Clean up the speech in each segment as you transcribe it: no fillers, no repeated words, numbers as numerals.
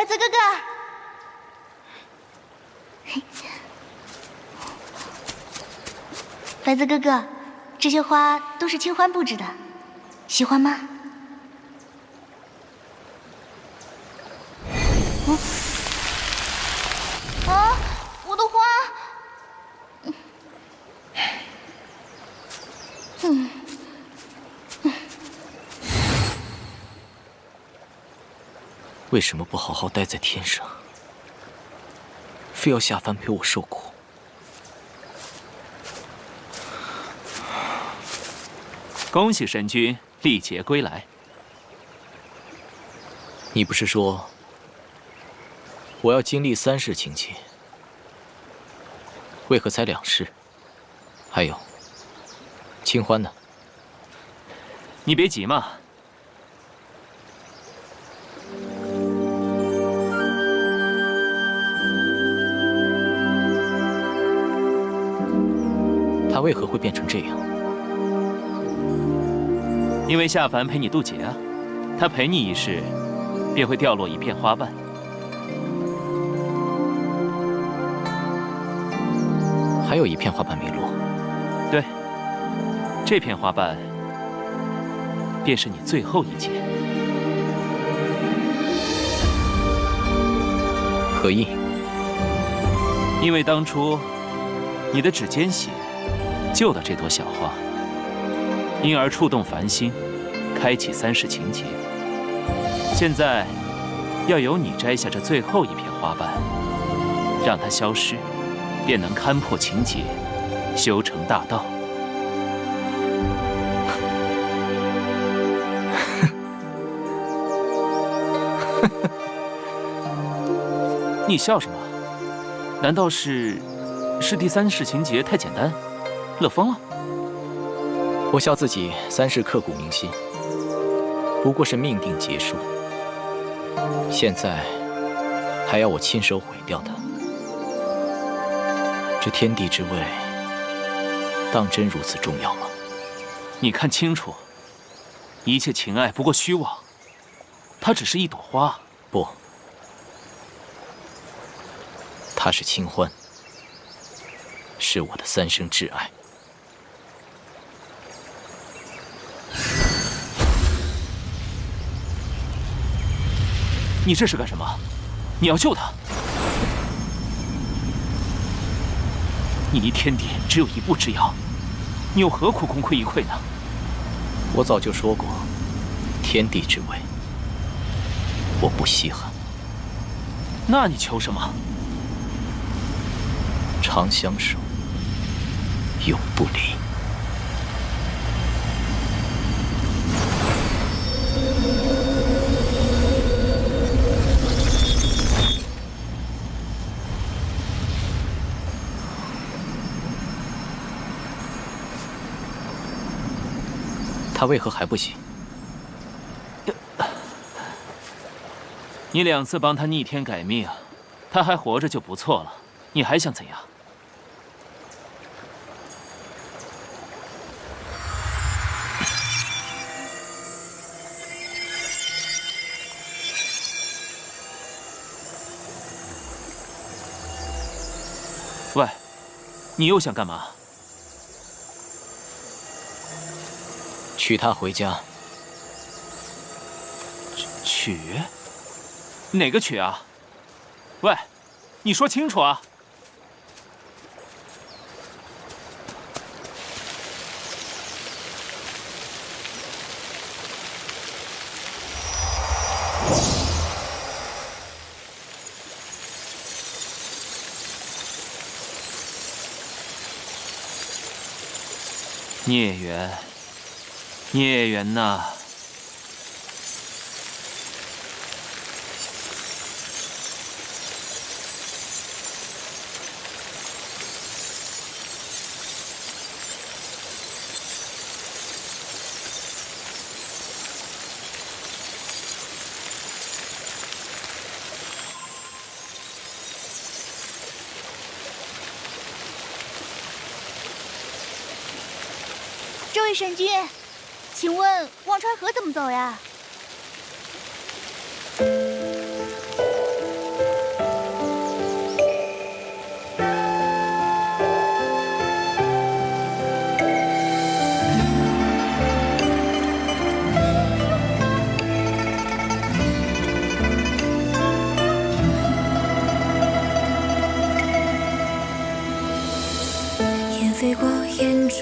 白泽哥哥，白泽哥哥，这些花都是清欢布置的，喜欢吗？啊，我的花！为什么不好好待在天上，非要下凡陪我受苦？恭喜神君历劫归来。你不是说我要经历3世情劫，为何才2世？还有，清欢呢？你别急嘛。他为何会变成这样？因为下凡陪你渡劫啊，他陪你一世，便会掉落一片花瓣。还有一片花瓣没落。对，这片花瓣便是你最后一劫。何意？因为当初你的指尖血救了这朵小花，因而触动凡心，开启3世情劫。现在要由你摘下这最后一片花瓣，让它消失，便能勘破情劫，修成大道。你笑什么？难道是第3世情劫太简单，乐疯了？我笑自己3世刻骨铭心，不过是命定结束，现在还要我亲手毁掉它。这天地之位，当真如此重要吗？你看清楚，一切情爱不过虚妄，它只是一朵花。不，它是清欢，是我的3生挚爱。你这是干什么？你要救他？你离天地只有1步之遥，你又何苦功亏一篑呢？我早就说过，天地之位，我不稀罕。那你求什么？长相守，永不离。他为何还不行？你2次帮他逆天改命，他还活着就不错了，你还想怎样？喂，你又想干嘛？娶她回家。娶？哪个娶啊？喂，你说清楚啊！孽缘，孽缘呐！这位神君，请问忘川河怎么走呀？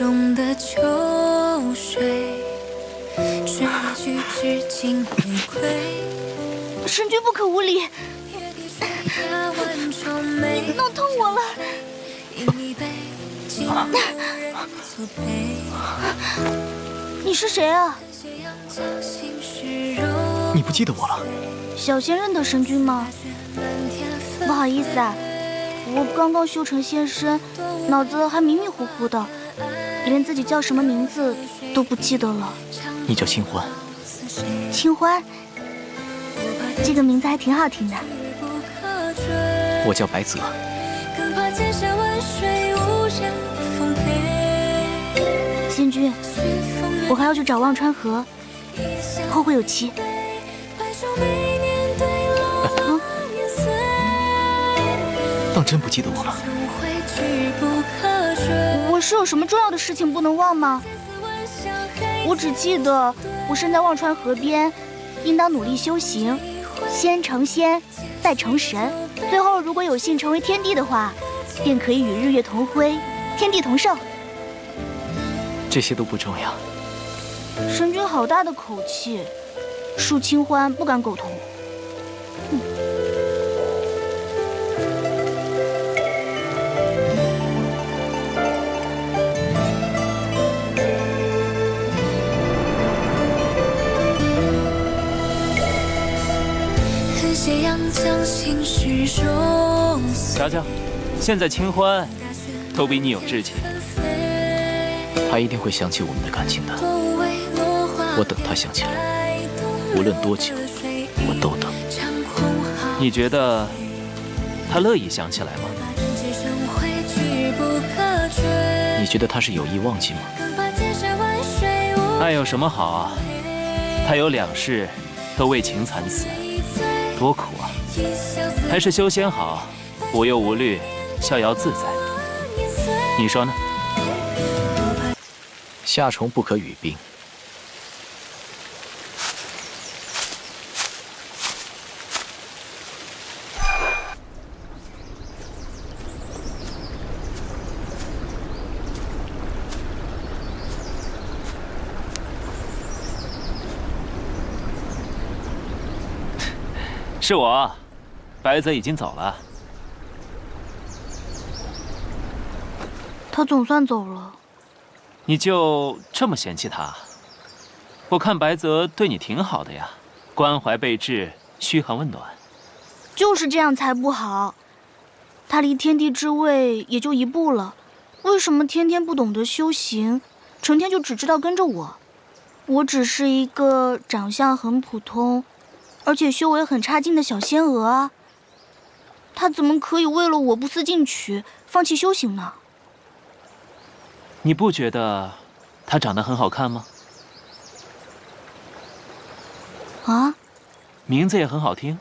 中的秋水，追一句至今回馈。神君不可无礼，你弄痛我了。你是谁啊？你不记得我了？小仙认得神君吗？不好意思啊，我刚刚修成仙身，脑子还迷迷糊糊的，连自己叫什么名字都不记得了。你叫清欢。清欢，这个名字还挺好听的。我叫白泽。仙君，我还要去找忘川河，后会有期。当真不记得我了？我是有什么重要的事情不能忘吗？我只记得我身在忘川河边，应当努力修行，先成仙，再成神，最后如果有幸成为天帝的话，便可以与日月同辉，天地同寿。这些都不重要。神君好大的口气，恕清欢不敢苟同。瞧瞧，现在清欢都比你有志气。他一定会想起我们的感情的。我等他想起来，无论多久，我都等。你觉得他乐意想起来吗？你觉得他是有意忘记吗？那有什么好啊？他有2世都为情惨死，多苦啊！还是修仙好，无忧无虑，逍遥自在。你说呢？夏虫不可语冰。是我，白泽已经走了。他总算走了。你就这么嫌弃他？我看白泽对你挺好的呀，关怀备至，嘘寒问暖。就是这样才不好。他离天地之位也就一步了，为什么天天不懂得修行，成天就只知道跟着我？我只是一个长相很普通，而且修为很差劲的小仙娥啊。他怎么可以为了我不思进取，放弃修行呢？你不觉得他长得很好看吗？啊？名字也很好听。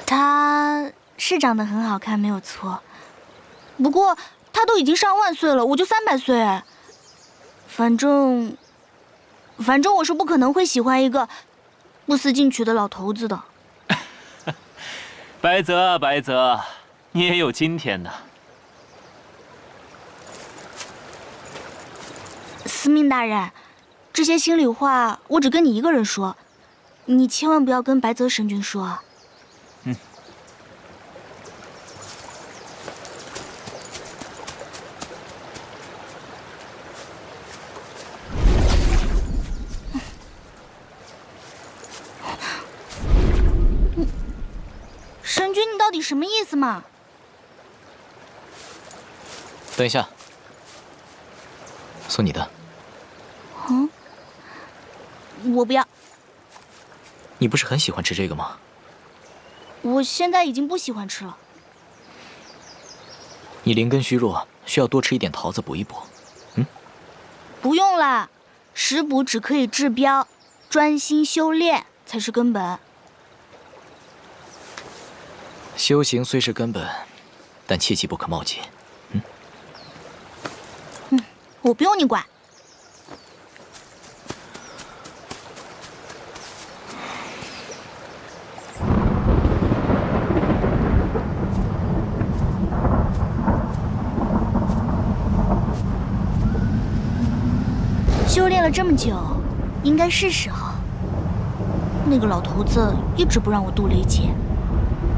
他是长得很好看，没有错。不过他都已经上万岁了，我就300岁哎。反正我是不可能会喜欢一个不思进取的老头子的。白泽啊，白泽，你也有今天呢。司命大人，这些心里话我只跟你一个人说，你千万不要跟白泽神君说啊。神君，你到底什么意思嘛？等一下，送你的。我不要。你不是很喜欢吃这个吗？我现在已经不喜欢吃了。你灵根虚弱，需要多吃一点桃子补一补。不用啦，食补只可以治标，专心修炼才是根本。修行虽是根本，但切记不可冒进。我不用你管。修炼了这么久，应该是时候。那个老头子一直不让我渡雷劫，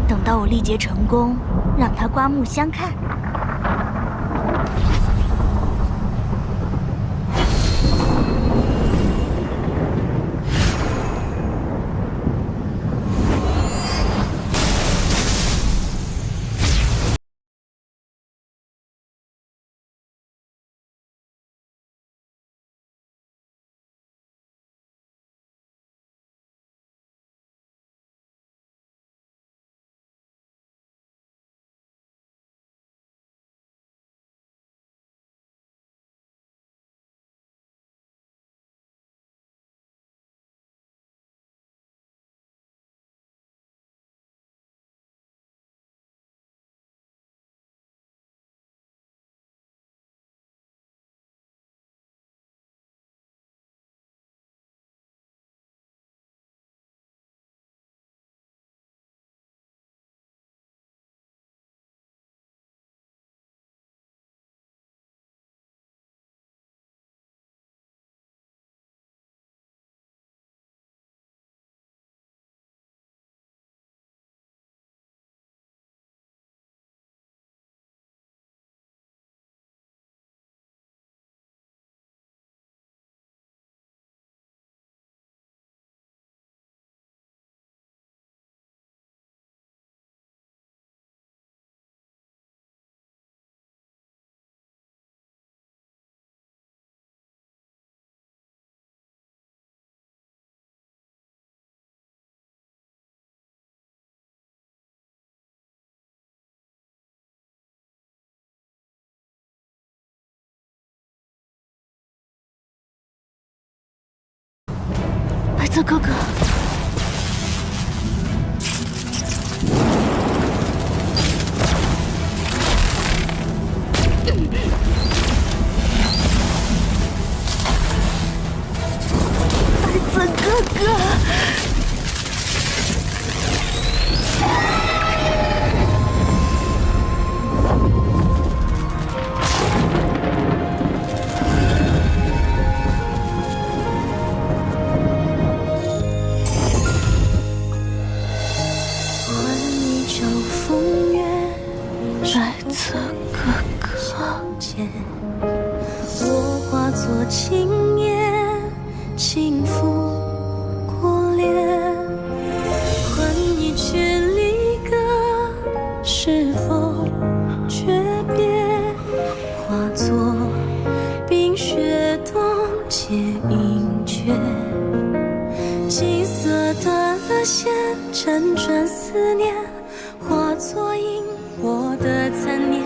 等到我历劫成功，让他刮目相看。白泽哥哥，白泽哥哥。我化作青烟，轻拂过脸，换一句离歌，是否诀别？化作冰雪冻结阴缺，金色断了线，辗转思念，化作因我的残念。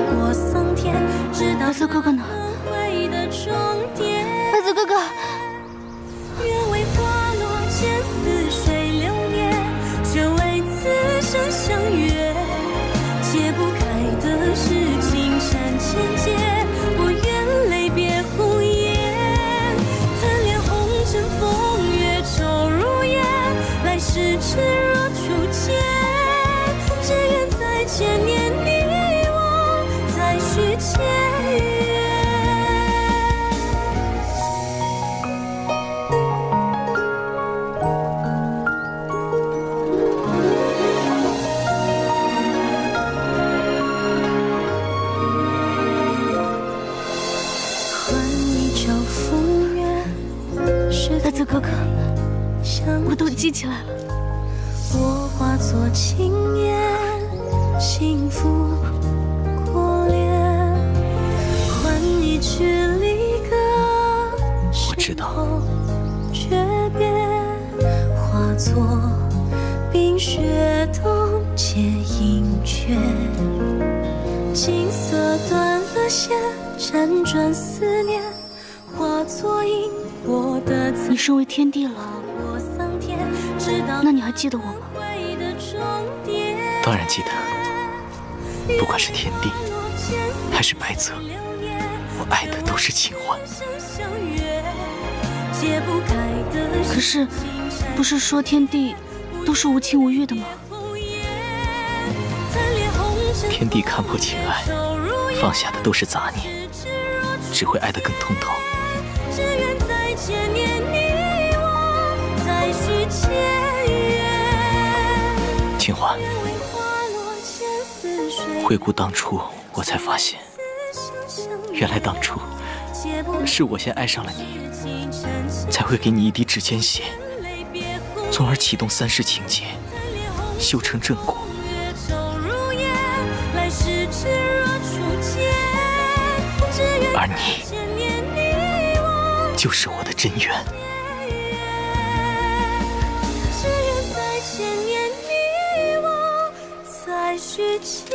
过桑田，直到白泽哥哥呢？白泽哥哥，愿为花落见似水流年，却为此生相约。解不开的是情缠千结，我愿泪别胡言。贪恋红尘风月愁如烟，来世只若初见，只愿再见念你。续前缘，换一朝风月。白泽哥哥，我都记起来了。我化作青烟，轻拂。我知道，诀别化作冰雪冻结阴缺，金色断了线，辗转思念，化作因我的你身为天帝了，那你还记得我吗？当然记得，不管是天帝还是白泽，我爱的都是清欢。可是，不是说天地都是无情无欲的吗？天地看破情爱，放下的都是杂念，只会爱得更通透。只愿再见面你我，再续前缘。清欢，愿为花落见似水，回顾当初，我才发现，原来当初是我先爱上了你，才会给你一滴指尖血，从而启动3世情结，修成正果。而你，就是我的真缘。只愿再见面你我，再续前